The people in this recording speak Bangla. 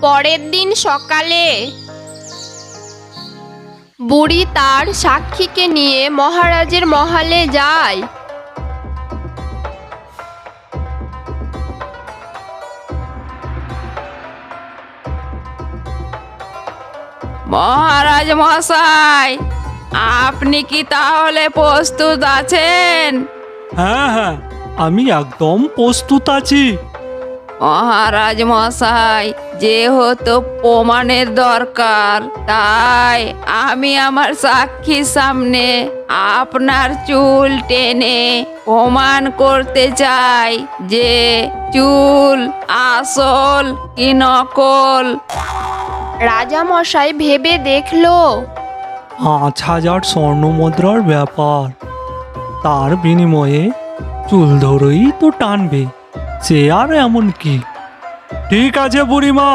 পরের দিন সকালে বুড়ি তার সাক্ষীকে নিয়ে মহারাজের মহলে যায়। মহারাজ মশাই, আপনি কি তাহলে প্রস্তুত আছেন? হ্যাঁ হ্যাঁ, আমি একদম প্রস্তুত আছি। মহারাজ মশাই, যেহেতু প্রমাণের দরকার, তাই আমি আমার সাক্ষীর সামনে আপনার চুল টেনে প্রমাণ করতে চাই যে চুল আসল কি নকল। রাজামশাই ভেবে দেখলো, 5,000 স্বর্ণ মুদ্রার ব্যাপার, তার বিনিময়ে চুল ধরেই তো টানবে, সে আর এমন কি। ঠিক আছে বুড়িমা,